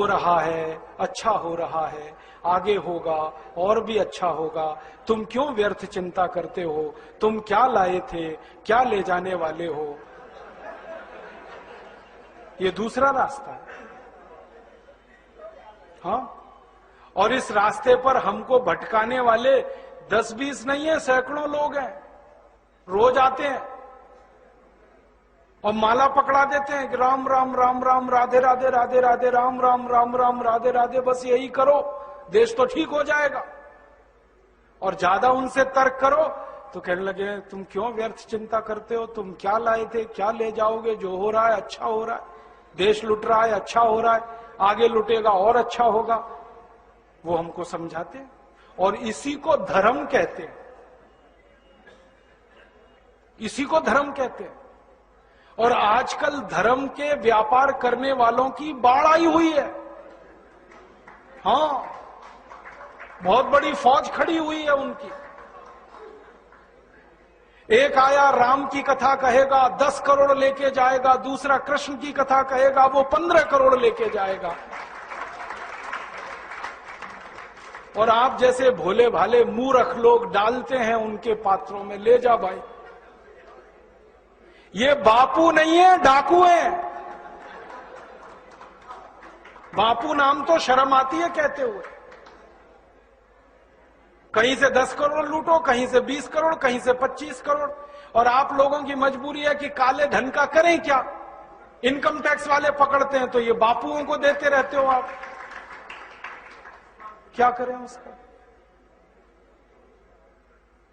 हो रहा है, अच्छा हो रहा है, आगे होगा और भी अच्छा होगा, तुम क्यों व्यर्थ चिंता करते हो, तुम क्या लाए थे, क्या ले जाने वाले हो। ये दूसरा रास्ता है। हाँ, और इस रास्ते पर हमको भटकाने वाले 10-20 नहीं है, सैकड़ों लोग हैं, रोज आते हैं और माला पकड़ा देते हैं कि राम राम राम राम, राधे राधे राधे राधे, राम राम राम राम, राधे राधे, बस यही करो देश तो ठीक हो जाएगा। और ज्यादा उनसे तर्क करो तो कहने लगे तुम क्यों व्यर्थ चिंता करते हो, तुम क्या लाए थे, क्या ले जाओगे, जो हो रहा है अच्छा हो रहा है, देश लुट रहा है अच्छा हो रहा है, आगे लुटेगा और अच्छा होगा। वो हमको समझाते हैं और इसी को धर्म कहते हैं, इसी को धर्म कहते हैं। और आजकल धर्म के व्यापार करने वालों की बाढ़ आई हुई है। हाँ, बहुत बड़ी फौज खड़ी हुई है उनकी। एक आया राम की कथा कहेगा 10 करोड़ लेके जाएगा, दूसरा कृष्ण की कथा कहेगा वो 15 करोड़ लेके जाएगा। और आप जैसे भोले भाले मूर्ख लोग डालते हैं उनके पात्रों में, ले जा भाई। ये बापू नहीं है, डाकू है। बापू नाम तो शर्म आती है कहते हुए। कहीं से 10 करोड़ लूटो, कहीं से 20 करोड़, कहीं से 25 करोड़। और आप लोगों की मजबूरी है कि काले धन का करें क्या, इनकम टैक्स वाले पकड़ते हैं तो ये बापुओं को देते रहते हो आप, क्या करें उसका।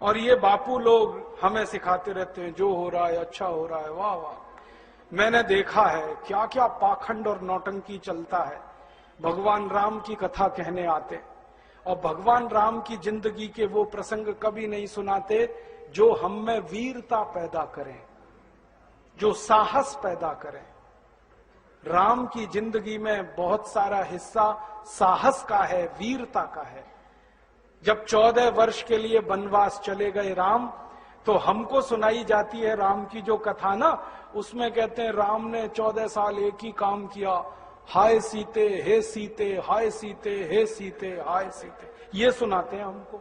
और ये बापू लोग हमें सिखाते रहते हैं जो हो रहा है अच्छा हो रहा है, वाह वाह। मैंने देखा है क्या क्या पाखंड और नौटंकी चलता है। भगवान राम की कथा कहने आते और भगवान राम की जिंदगी के वो प्रसंग कभी नहीं सुनाते जो हम में वीरता पैदा करें, जो साहस पैदा करें। राम की जिंदगी में बहुत सारा हिस्सा साहस का है, वीरता का है। जब 14 वर्ष के लिए वनवास चले गए राम, तो हमको सुनाई जाती है राम की जो कथा ना, उसमें कहते हैं राम ने 14 साल एक ही काम किया, हाय सीते हे सीते, हाय सीते हे सीते, हाय सीते, ये सुनाते हैं हमको।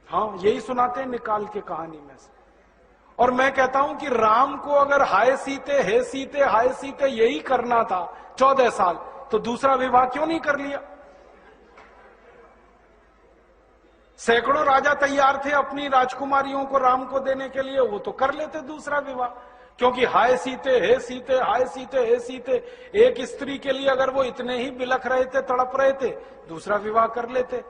हाँ, यही सुनाते हैं निकाल के कहानी में से। और मैं कहता हूं कि राम को अगर हाय सीते हे सीते हाय सीते यही करना था 14 साल, तो दूसरा विवाह क्यों नहीं कर लिया। सैकड़ों राजा तैयार थे अपनी राजकुमारियों को राम को देने के लिए, वो तो कर लेते दूसरा विवाह। क्योंकि हाय सीते हे सीते हाय सीते हे सीते, एक स्त्री के लिए अगर वो इतने ही बिलख रहे थे, तड़प रहे थे, दूसरा विवाह कर लेते।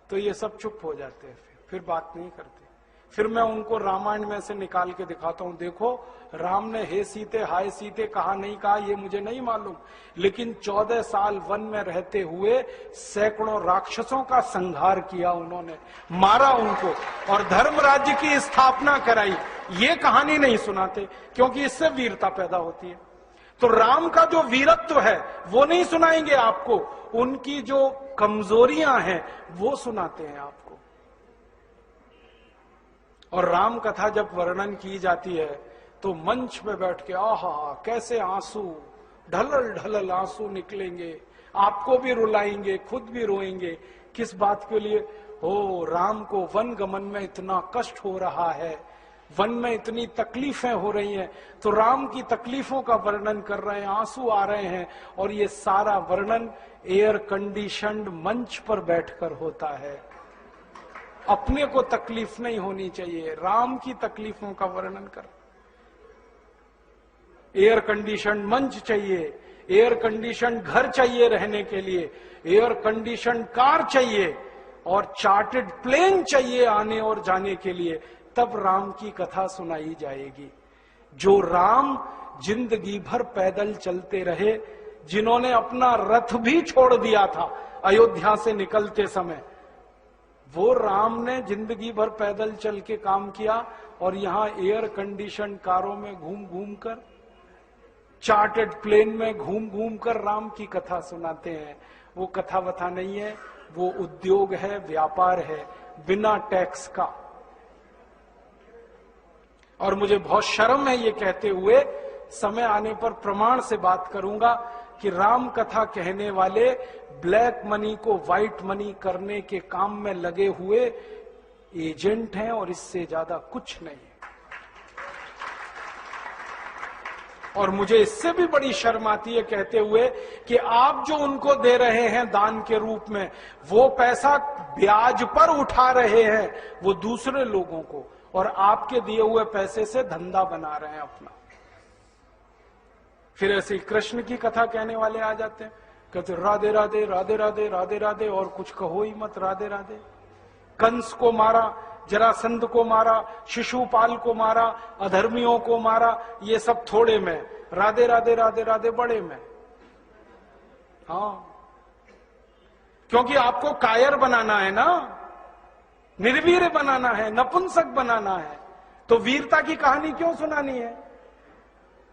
तो ये सब चुप हो जाते हैं, फिर बात नहीं करते। फिर मैं उनको रामायण में से निकाल के दिखाता हूं, देखो राम ने हे सीते हाय सीते कहा नहीं कहा ये मुझे नहीं मालूम, लेकिन 14 साल वन में रहते हुए सैकड़ों राक्षसों का संहार किया उन्होंने, मारा उनको और धर्म राज्य की स्थापना कराई। ये कहानी नहीं सुनाते क्योंकि इससे वीरता पैदा होती है। तो राम का जो वीरत्व है वो नहीं सुनाएंगे आपको, उनकी जो कमजोरियां हैं वो सुनाते हैं आपको। और राम कथा जब वर्णन की जाती है तो मंच पे बैठ के आहा कैसे आंसू, ढलल ढलल आंसू निकलेंगे, आपको भी रुलाएंगे, खुद भी रोएंगे। किस बात के लिए? हो, राम को वन गमन में इतना कष्ट हो रहा है, वन में इतनी तकलीफें हो रही हैं, तो राम की तकलीफों का वर्णन कर रहे हैं, आंसू आ रहे हैं। और ये सारा वर्णन एयर कंडीशन्ड मंच पर बैठकर होता है। अपने को तकलीफ नहीं होनी चाहिए, राम की तकलीफों का वर्णन कर। एयर कंडीशन मंच चाहिए, एयर कंडीशन घर चाहिए रहने के लिए, एयर कंडीशन कार चाहिए और चार्टर्ड प्लेन चाहिए आने और जाने के लिए, तब राम की कथा सुनाई जाएगी। जो राम जिंदगी भर पैदल चलते रहे, जिन्होंने अपना रथ भी छोड़ दिया था अयोध्या से निकलते समय, वो राम ने जिंदगी भर पैदल चल के काम किया और यहां एयर कंडीशन कारों में घूम घूम कर, चार्टर्ड प्लेन में घूम घूम कर राम की कथा सुनाते हैं। वो कथा वथा नहीं है, वो उद्योग है, व्यापार है, बिना टैक्स का। और मुझे बहुत शर्म है ये कहते हुए, समय आने पर प्रमाण से बात करूंगा कि राम कथा कहने वाले ब्लैक मनी को व्हाइट मनी करने के काम में लगे हुए एजेंट हैं और इससे ज्यादा कुछ नहीं है। और मुझे इससे भी बड़ी शर्म आती है कहते हुए कि आप जो उनको दे रहे हैं दान के रूप में, वो पैसा ब्याज पर उठा रहे हैं वो दूसरे लोगों को, और आपके दिए हुए पैसे से धंधा बना रहे हैं अपना। फिर ऐसे कृष्ण की कथा कहने वाले आ जाते हैं, कहते राधे राधे राधे राधे राधे राधे, और कुछ कहो ही मत, राधे राधे। कंस को मारा, जरासंध को मारा, शिशुपाल को मारा, अधर्मियों को मारा, ये सब थोड़े में, राधे राधे राधे राधे बड़े में। हाँ, क्योंकि आपको कायर बनाना है ना, निर्वीर बनाना है, नपुंसक बनाना है, तो वीरता की कहानी क्यों सुनानी है?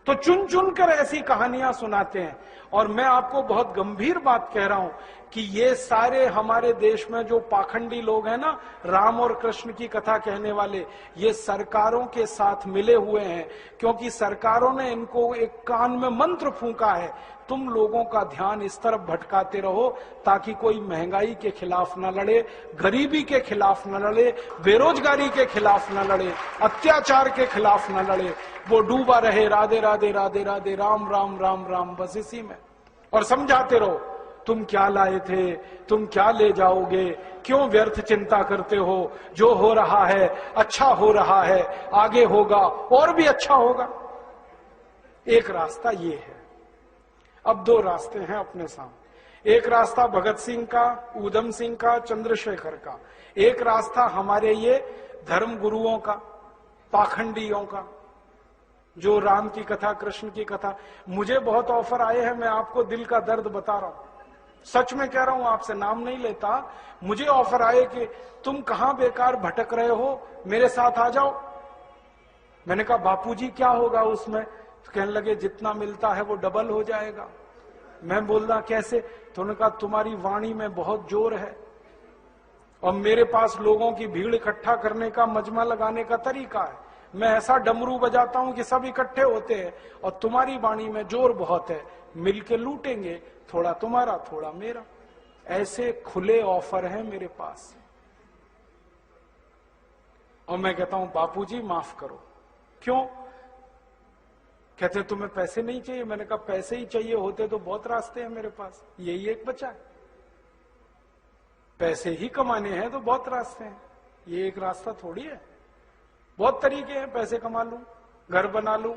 तो चुन चुन कर ऐसी कहानियां सुनाते हैं। और मैं आपको बहुत गंभीर बात कह रहा हूं कि ये सारे हमारे देश में जो पाखंडी लोग हैं ना, राम और कृष्ण की कथा कहने वाले, ये सरकारों के साथ मिले हुए हैं, क्योंकि सरकारों ने इनको एक कान में मंत्र फूंका है, तुम लोगों का ध्यान इस तरफ भटकाते रहो ताकि कोई महंगाई के खिलाफ न लड़े, गरीबी के खिलाफ न लड़े, बेरोजगारी के खिलाफ न लड़े, अत्याचार के खिलाफ न लड़े, वो डूबा रहे राधे राधे राधे राधे राम राम राम राम, बस इसी में। और समझाते रहो, तुम क्या लाए थे, तुम क्या ले जाओगे, क्यों व्यर्थ चिंता करते हो, जो हो रहा है अच्छा हो रहा है, आगे होगा और भी अच्छा होगा। एक रास्ता ये है। अब दो रास्ते हैं अपने सामने, एक रास्ता भगत सिंह का, ऊधम सिंह का, चंद्रशेखर का, एक रास्ता हमारे ये धर्म गुरुओं का, पाखंडियों का, जो राम की कथा, कृष्ण की कथा। मुझे बहुत ऑफर आए हैं, मैं आपको दिल का दर्द बता रहा हूं, सच में कह रहा हूं, आपसे नाम नहीं लेता। मुझे ऑफर आए कि तुम कहां बेकार भटक रहे हो, मेरे साथ आ जाओ। मैंने कहा बापूजी क्या होगा उसमें? तो कहने लगे जितना मिलता है वो डबल हो जाएगा। मैं बोल रहा कैसे? तो उन्होंने कहा तुम्हारी वाणी में बहुत जोर है और मेरे पास लोगों की भीड़ इकट्ठा करने का, मजमा लगाने का तरीका है। मैं ऐसा डमरू बजाता हूं कि सब इकट्ठे होते हैं, और तुम्हारी वाणी में जोर बहुत है, मिलके लूटेंगे, थोड़ा तुम्हारा थोड़ा मेरा। ऐसे खुले ऑफर हैं मेरे पास। और मैं कहता हूं बापूजी माफ करो। क्यों? कहते तुम्हें पैसे नहीं चाहिए। मैंने कहा पैसे ही चाहिए होते तो बहुत रास्ते हैं मेरे पास, यही एक बचा है। पैसे ही कमाने हैं तो बहुत रास्ते हैं, ये एक रास्ता थोड़ी है। बहुत तरीके हैं, पैसे कमा लूं, घर बना लूं,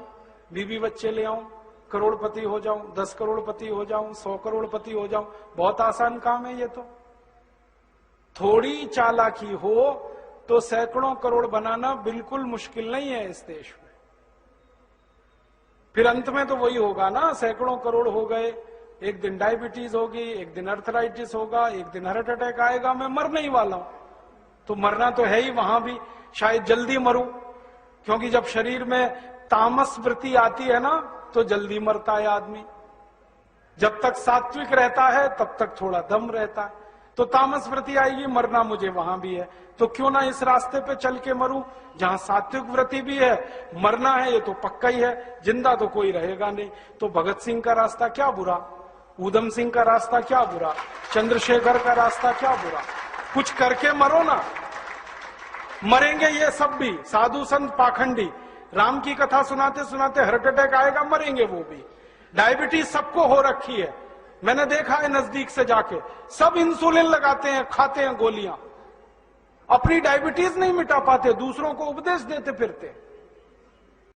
बीवी बच्चे ले आऊं, करोड़पति हो जाऊं, 10 करोड़पति हो जाऊं, 100 करोड़पति हो जाऊं। बहुत आसान काम है ये तो। थोड़ी चालाकी हो तो सैकड़ों करोड़ बनाना बिल्कुल मुश्किल नहीं है इस देश में। फिर अंत में तो वही होगा ना, सैकड़ों करोड़ हो गए, एक दिन डायबिटीज होगी, एक दिन अर्थराइटिस होगा, एक दिन हार्ट अटैक आएगा, मैं मरने ही वाला हूं। तो मरना तो है ही, वहां भी शायद जल्दी मरूं, क्योंकि जब शरीर में तामस वृत्ति आती है ना तो जल्दी मरता है आदमी। जब तक सात्विक रहता है तब तक थोड़ा दम रहता है, तो तामस वृत्ति आएगी, मरना मुझे वहां भी है। तो क्यों ना इस रास्ते पे चल के मरूं जहां सात्विक वृत्ति भी है, मरना है ये तो पक्का ही है, जिंदा तो कोई रहेगा नहीं। तो भगत सिंह का रास्ता क्या बुरा, ऊधम सिंह का रास्ता क्या बुरा, चंद्रशेखर का रास्ता क्या बुरा? कुछ करके मरो ना। मरेंगे ये सब भी, साधु संत पाखंडी, राम की कथा सुनाते सुनाते हार्ट अटैक आएगा, मरेंगे वो भी। डायबिटीज सबको हो रखी है, मैंने देखा है नजदीक से जाके, सब इंसुलिन लगाते हैं, खाते हैं गोलियां, अपनी डायबिटीज नहीं मिटा पाते, दूसरों को उपदेश देते फिरते।